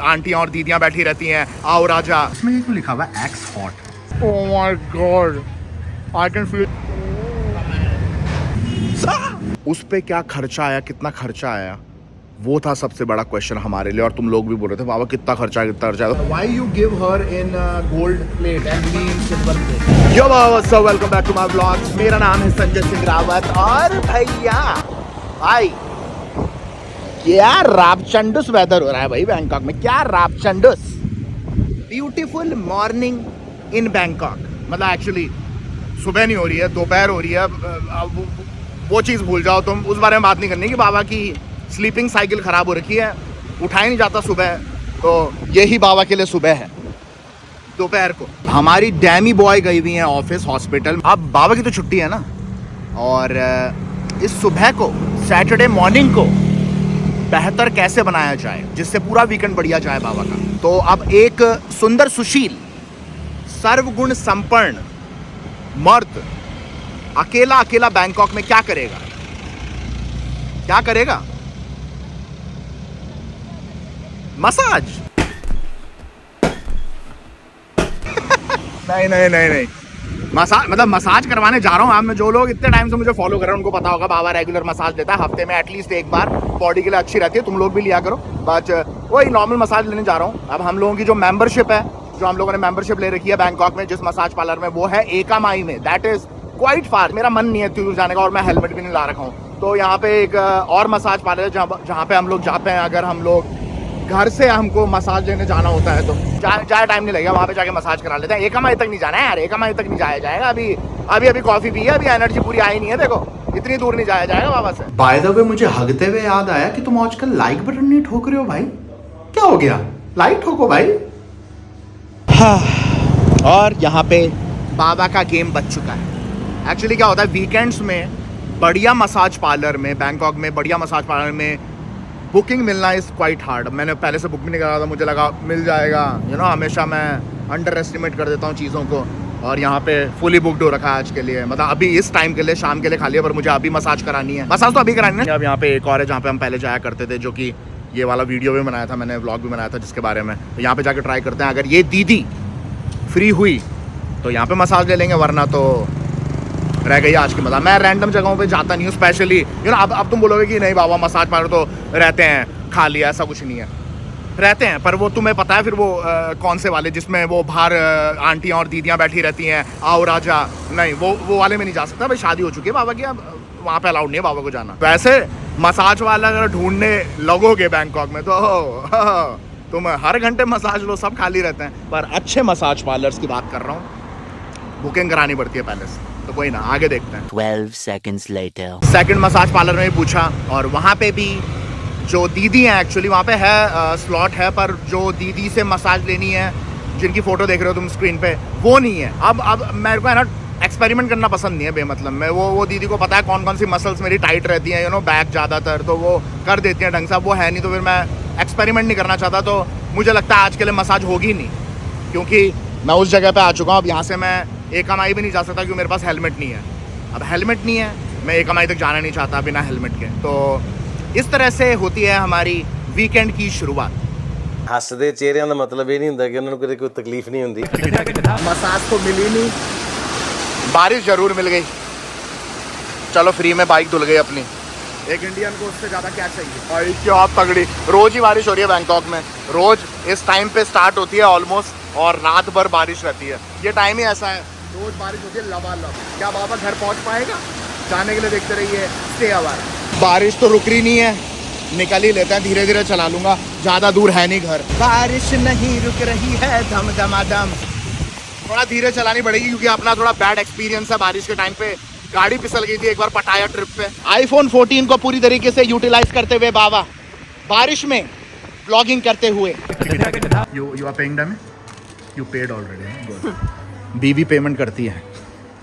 आंटियां और दीदियां बैठी रहती हैं, आओ राजा। इसमें ये क्यों लिखा हुआ है X hot? Oh my God, I can feel. उस पे क्या खर्चा आया, कितना खर्चा आया, वो था सबसे बड़ा क्वेश्चन हमारे लिए। और तुम लोग भी बोल रहे थे बाबा कितना खर्चा है, कितना खर्चा है। Why you give her in gold plate and me in silver plate? Yo Baba, so welcome back to my vlogs। मेरा नाम है संजय सिंह रावत और भैया भाई क्या रापचंडुस वेदर हो रहा है भाई बैंकॉक में, क्या रापचंडुस। ब्यूटीफुल मॉर्निंग इन बैंकॉक, मतलब एक्चुअली सुबह नहीं हो रही है, दोपहर हो रही है। वो चीज़ भूल जाओ तुम, उस बारे में बात नहीं करनी कि बाबा की स्लीपिंग साइकिल ख़राब हो रखी है, उठाया नहीं जाता सुबह, तो यही बाबा के लिए सुबह है। दोपहर को हमारी डैमी बॉय गई हुई हैं ऑफिस, हॉस्पिटल। अब बाबा की तो छुट्टी है ना, और इस सुबह को, सैटरडे मॉर्निंग को बेहतर कैसे बनाया जाए जिससे पूरा वीकेंड बढ़िया जाए बाबा का। तो अब एक सुंदर सुशील सर्वगुण संपन्न मर्द अकेला अकेला बैंकॉक में क्या करेगा, क्या करेगा? मसाज। नहीं नहीं नहीं नहीं, मसाज मतलब मसाज करवाने जा रहा हूँ। मैं जो लोग इतने टाइम से मुझे फॉलो कर रहे हैं उनको पता होगा बाबा रेगुलर मसाज देता है, हफ्ते में एटलीस्ट एक बार, बॉडी के लिए अच्छी रहती है। तुम लोग भी लिया करो। बट वही नॉर्मल मसाज लेने जा रहा हूँ। अब हम लोगों की जो मेंबरशिप है, जो हम लोगों ने मेंबरशिप ले रखी है बैंकॉक में जिस मसाज पार्लर में, वो है एकामाई में। That is quite far. मेरा मन नहीं है दूर जाने का, और मैं हेलमेट भी नहीं ला रखा हूँ। तो यहाँ पे एक और मसाज पार्लर है जहाँ पे हम लोग जाते हैं। अगर हम लोग घर से हमको मसाज लेने जाना होता है तो ज़्यादा टाइम नहीं लगेगा, वहाँ पे जाके मसाज करा लेते हैं। एकामाई तक नहीं जाना है यार, एकामाई तक नहीं जाया जाएगा। अभी कॉफ़ी पी है, अभी एनर्जी पूरी आई नहीं है। देखो इतनी दूर नहीं जाया जाएगा बाबा से। बाय द वे मुझे हगते हुए याद आया कि तुम आजकल लाइक बटन नहीं ठोक रहे हो भाई, क्या हो गया? लाइक ठोको भाई। हाँ, और यहाँ पे बाबा का गेम बच चुका है। एक्चुअली क्या होता है, वीकेंड्स में बढ़िया मसाज पार्लर में, बैंकॉक में बढ़िया मसाज पार्लर में बुकिंग मिलना इज़ क्वाइट हार्ड। मैंने पहले से बुक भी नहीं करा था, मुझे लगा मिल जाएगा। हमेशा मैं अंडर एस्टिमेट कर देता हूँ चीज़ों को, और यहाँ पे फुली बुकड हो रखा है आज के लिए, मतलब अभी इस टाइम के लिए, शाम के लिए खाली है। पर मुझे अभी मसाज करानी है, मसाज तो अभी करानी है। अब यहाँ पे एक और है जहाँ पे हम पहले जाया करते थे, जो कि ये वाला वीडियो भी बनाया था मैंने, व्लॉग भी बनाया था जिसके बारे में। तो यहाँ पे जाके ट्राई करते हैं, अगर ये दीदी फ्री हुई तो यहाँ पे मसाज ले लेंगे, वरना तो रह गई आज की मजा। मैं रैंडम जगहों पे जाता नहीं हूँ स्पेशली। अब तुम बोलोगे कि नहीं बाबा मसाज पार्लर तो रहते हैं खाली, ऐसा कुछ नहीं है, रहते हैं। पर वो तुम्हें पता है फिर वो कौन से वाले जिसमें वो बाहर आंटियां और दीदियां बैठी रहती हैं, आओ राजा, नहीं वो वाले में नहीं जा सकता भाई, शादी हो चुकी है बाबा की, अब वहाँ पे अलाउड नहीं है बाबा को जाना। वैसे मसाज वाला अगर ढूंढने लगोगे बैंकॉक में तो तुम हर घंटे मसाज लो, सब खाली रहते हैं। पर अच्छे मसाज पार्लर्स की बात कर रहा हूँ, बुकिंग करानी पड़ती है पहले से। तो कोई ना, आगे देखते हैं। 12 seconds later. Second massage parlour में भी पूछा, और वहाँ पे भी जो दीदी हैं, एक्चुअली वहाँ पे है स्लॉट है, पर जो दीदी से मसाज लेनी है, जिनकी फ़ोटो देख रहे हो तुम स्क्रीन पे, वो नहीं है। अब मेरे को है ना एक्सपेरिमेंट करना पसंद नहीं है बेमतलब में। वो दीदी को पता है कौन कौन सी मसल्स मेरी टाइट रहती हैं, बैक ज़्यादातर, तो वो कर देती हैं ढंग से। वो है नहीं तो फिर मैं एक्सपेरिमेंट नहीं करना चाहता। तो मुझे लगता है आज के लिए मसाज होगी नहीं, क्योंकि मैं उस जगह पे आ चुका हूँ। अब यहाँ से मैं एकामाई भी नहीं जा सकता क्योंकि मेरे पास हेलमेट नहीं है। अब हेलमेट नहीं है, मैं एकामाई तक जाना नहीं चाहता बिना हेलमेट के। तो इस तरह से होती है हमारी वीकेंड की शुरुआत। हੱਸਦੇ ਚਿਹਰਿਆਂ ਦਾ ਮਤਲਬ ਇਹ ਨਹੀਂ ਹੁੰਦਾ ਕਿ ਉਹਨਾਂ ਨੂੰ ਕੋਈ ਤਕਲੀਫ नहीं ਹੁੰਦੀ। मसाज तो मिली नहीं, बारिश जरूर मिल गई। चलो फ्री में बाइक धुल गई अपनी। एक इंडियन को उससे ज़्यादा क्या चाहिए भाई, क्या तगड़ी। रोज़ ही बारिश हो रही है बैंकॉक में, रोज़ इस टाइम पे स्टार्ट होती है ऑलमोस्ट, और रात भर बारिश रहती है। ये टाइम ही ऐसा है, रोज़ बारिश होती है लबालब। क्या बाबा घर पहुंच पाएगा? जाने के लिए देखते रहिए स्टे अवर। बारिश तो रुक रही नहीं है, निकल ही लेते हैं, धीरे धीरे चला लूँगा, ज़्यादा दूर है नहीं घर। बारिश नहीं रुक रही है धम धमाधम। थोड़ा धीरे चलानी पड़ेगी क्योंकि अपना थोड़ा बैड एक्सपीरियंस है बारिश के टाइम पे। गाड़ी फिसल गई थी एक बार पटाया ट्रिप पे। आईफोन 14 को पूरी तरीके से यूटिलाइज करते हुए बाबा बारिश में व्लॉगिंग करते हुए। You are paying damn, you paid already. बीवी पेमेंट करती है।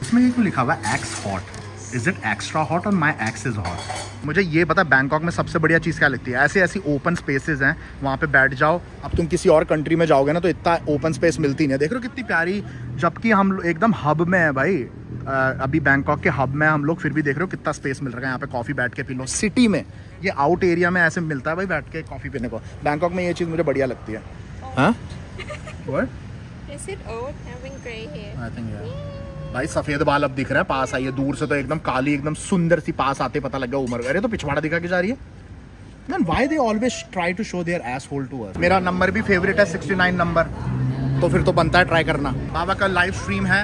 इसमें ये क्यों लिखा हुआ है X hot? Is it extra hot और माई एक्स इज हॉट? मुझे ये पता बैंकॉक में सबसे बढ़िया चीज़ क्या लगती है, ऐसी ओपन स्पेसेस हैं, वहाँ पे बैठ जाओ। अब तुम किसी और कंट्री में जाओगे ना तो इतना ओपन स्पेस मिलती नहीं है। देख रहे हो कितनी प्यारी, जबकि हम एकदम हब में है भाई। अभी बैंकॉक के हब में हम लोग, फिर भी देख रहे हो कितना स्पेस मिल रहा है यहाँ पे, कॉफ़ी बैठ के पी लो सिटी में। ये आउट एरिया में ऐसे मिलता है भाई बैठ के कॉफ़ी पीने को। बैंकॉक में ये चीज़ मुझे बढ़िया लगती है। हाँ what Is it old having gray hair? I think भाई सफ़ेद बाल अब दिख रहा है, पास आइए, दूर से तो एकदम काली एकदम सुंदर सी, पास आते पता लग गया उम्र। अरे तो पिछवाड़ा दिखा के जा रही है। Then why they always try to show their asshole to us? मेरा नंबर भी फेवरेट है 69 नंबर, तो फिर तो बनता है ट्राई करना। बाबा का लाइव स्ट्रीम है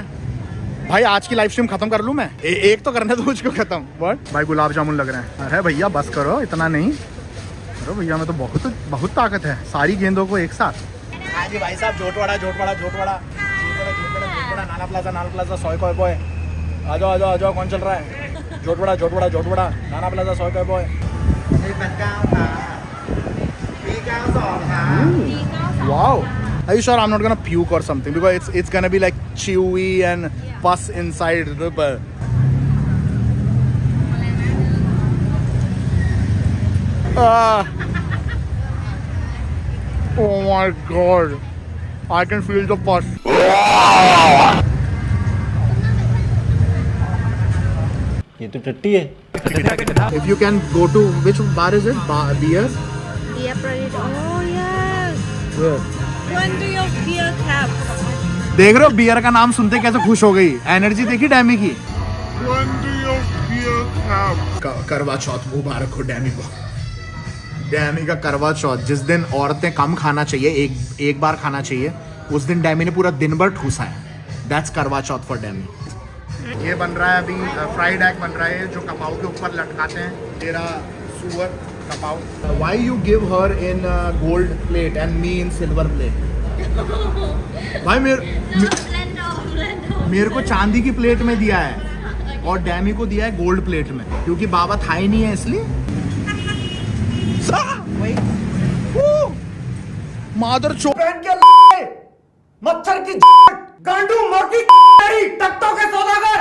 भाई, आज की लाइव स्ट्रीम खत्म कर लूं मैं? एक तो करना तो मुझको खत्म। व्हाट भाई गुलाब जामुन लग रहे हैं। अरे भैया बस करो, इतना नहीं। अरे भैया में तो बहुत ताकत है, सारी गेंदों को एक साथ। हाँ जी भाई साहब, जोटवाड़ा नाला प्लाजा सोय कोय बॉय, आ जाओ कौन चल रहा है? जोटवाड़ा नाला प्लाजा सोय कोय boy. Wow. Are you sure I'm not gonna puke or something? Because it's gonna be like chewy and pus inside the. Oh my god! I can feel the pus. ये तो टट्टी है। If you can go to which bar is it? Beer? Beer burrito. Oh yes. When do you beer cap? देख रहे हो beer का नाम सुनते कैसे खुश हो गई, एनर्जी देखी डैमी की। करवा चौथ मुबारक हो डैमी को। डैमी का करवा चौथ, जिस दिन औरतें कम खाना चाहिए, एक बार खाना चाहिए, उस दिन डैमी ने पूरा दिन भर ठूसा है। दैट्स करवा चौथ फॉर डैमी। ये बन रहा है अभी फ्राइड एग बन रहा है, जो कपाऊ के ऊपर लटकाते हैं, तेरा सुअर कपाऊ। Why you give her in gold plate and me in silver plate? भाई मेरे को चांदी की प्लेट में दिया है और डैमी को दिया है गोल्ड प्लेट में, क्योंकि बाबा था ही नहीं है इसलिए। मादर मच्छर की गांडू मोटी तख्तों के सौदागर।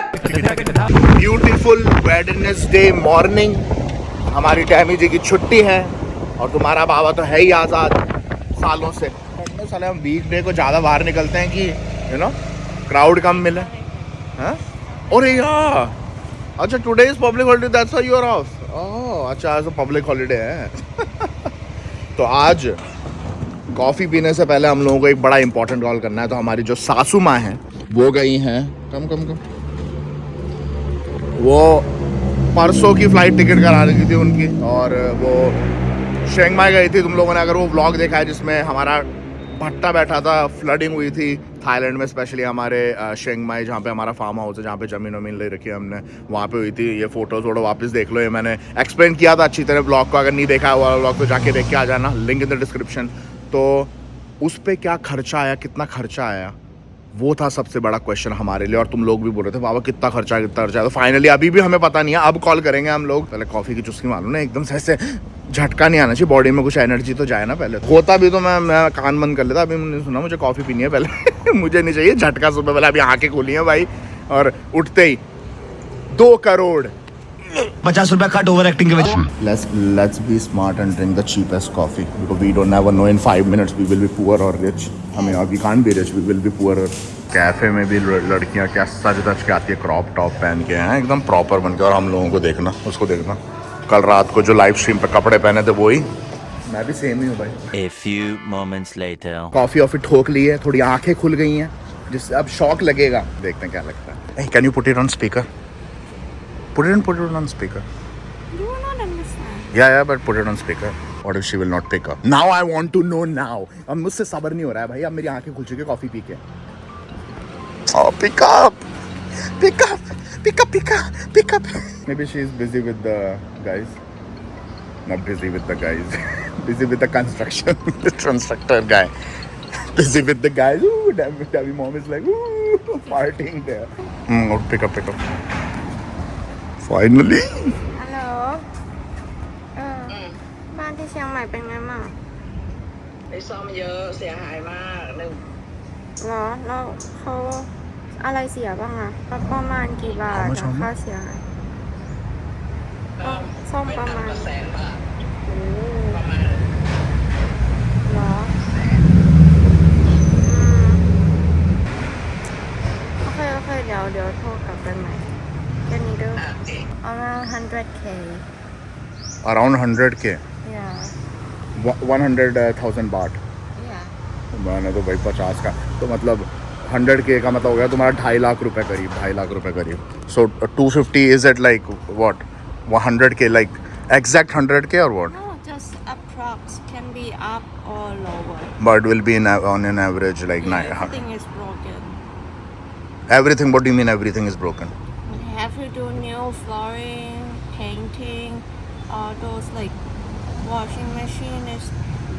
ब्यूटीफुल वेडनेसडे मॉर्निंग, हमारी डैमी जी की छुट्टी है और तुम्हारा बाबा तो है ही आजाद सालों से। साले हम वीकडे को ज़्यादा बाहर निकलते हैं कि यू नो क्राउड कम मिले। हाँ अरे यार, अच्छा today is public holiday, that's why you are off. Oh अच्छा, आज तो पब्लिक हॉलीडे है। तो आज कॉफ़ी पीने से पहले हम लोगों को एक बड़ा इंपॉर्टेंट कॉल करना है। तो हमारी जो सासू माँ हैं वो गई हैं, कम वो परसों की फ़्लाइट टिकट करा रही थी उनकी, और वो शेंग माई गई थी। तुम लोगों ने अगर वो व्लॉग देखा है जिसमें हमारा भट्टा बैठा था, फ्लडिंग हुई थी थाईलैंड में, स्पेशली हमारे शेंग माई जहाँ पे हमारा फार्म हाउस है, जहाँ पे ज़मीन वमीन ले रखी है हमने, वहाँ पे हुई थी। ये फ़ोटोज़ वोटो वापस देख लो, ये मैंने एक्सप्लेन किया था अच्छी तरह ब्लॉग को। अगर नहीं देखा हुआ ब्लॉग तो जाके देख के आ जाना, लिंक इन द डिस्क्रिप्शन। तो उस पर क्या खर्चा आया, कितना खर्चा आया, वो था सबसे बड़ा क्वेश्चन हमारे लिए। और तुम लोग भी बोल रहे थे बाबा कितना खर्चा है। तो फाइनली अभी भी हमें पता नहीं है, अब कॉल करेंगे हम लोग। पहले कॉफ़ी की चुस्की मालूम ना, एकदम से ऐसे झटका नहीं आना चाहिए, बॉडी में कुछ एनर्जी तो जाए ना। पहले होता भी तो मैं कान बंद कर लेता, अभी मैंने सुना मुझे कॉफ़ी पीनी है पहले। मुझे नहीं चाहिए झटका सुबह, पहले अभी आंखें खोली हैं भाई, और उठते ही 2 करोड़ 50 रुपया कट ओवर एक्टिंग के वजह। Let's be smart and drink the cheapest coffee because we don't never know in 5 minutes we will be poor or rich. हमें we can't be rich, we will be poor. Cafe में भी लड़कियां क्या सज धज के आती है, क्रॉप टॉप पहन के हैं एकदम प्रॉपर बन के, और हम लोगों को देखना, उसको देखना। कल रात को जो लाइव स्ट्रीम पे कपड़े पहने थे वही, मैं भी सेम ही हूँ भाई। A few moments later. Coffee ऑफी ठोक ली है, थोड़ी आंखें खुल गई हैं, जिससे अब शौक लगेगा। देखते हैं क्या लगता है। Can you put it on speaker? Put it on speaker. You will not understand. Yeah, but put it on speaker. What if she will not pick up? Now I want to know now. अब मुझसे सब्र नहीं हो रहा है भाई, अब मेरी आंखें खुल चुकी है कॉफी पी के। Oh, pick up. Maybe she is busy with the guys. Not busy with the guys. Busy with the construction. The constructor guy. Busy with the guys. Ooh, Debbie mom is like, ooh, partying there. Pick up. Finally. ฮัลโหลบ้านที่เชียงใหม่เป็นไงบ้าง ไปซ่อมเยอะเสียหายมากหนึ่ง เหรอแล้วเขาอะไรเสียบ้างอะประมาณกี่บาทอะค่าเสียหายซ่อมประมาณ 100,000 บาท โอ้ ประมาณ เหรอโอเคเดี๋ยวโทรกลับไปใหม่ 100K. Around 100K. Yeah. 100,000 baht. Yeah. मैंने तो भाई 50 का, तो मतलब 100K का मतलब हो गया तुम्हारा 2.5 लाख रुपए करीब, 2.5 लाख रुपए करीब. So 250 is it like what? 100K like exact 100K or what? No, just approx. Can be up or lower. But will be on an average like Yeah, everything is broken. Everything. What do you mean everything is broken? We have to do new flooring, painting, all those like washing machine is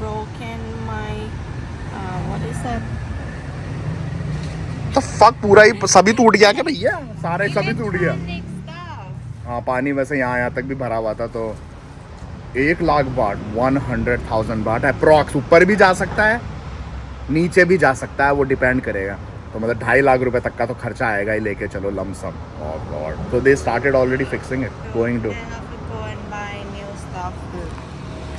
broken. My what is that? तो fuck पूरा ही सभी टूट गया क्या भैया? सारे सभी टूट गया. Electronic stuff. हाँ पानी वैसे यहाँ तक भी भरा हुआ था. तो 1 लाख बाट, 100,000 बाट अप्रॉक्स. ऊपर भी जा सकता है, नीचे भी जा सकता है, वो डिपेंड करेगा. तो मतलब 2.5 लाख रुपए तक का तो खर्चा आएगा ही, लेके चलो lump sum. Oh God. So they started already fixing it, going to. I have to go and buy new stuff.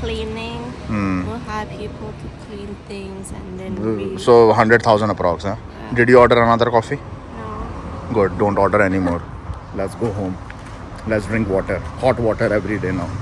Cleaning. We'll hire people to clean things and then we. So 100,000 approx. Huh? Did you order another coffee? No. Good. Don't order anymore. Let's go home. Let's drink water. Hot water every day now.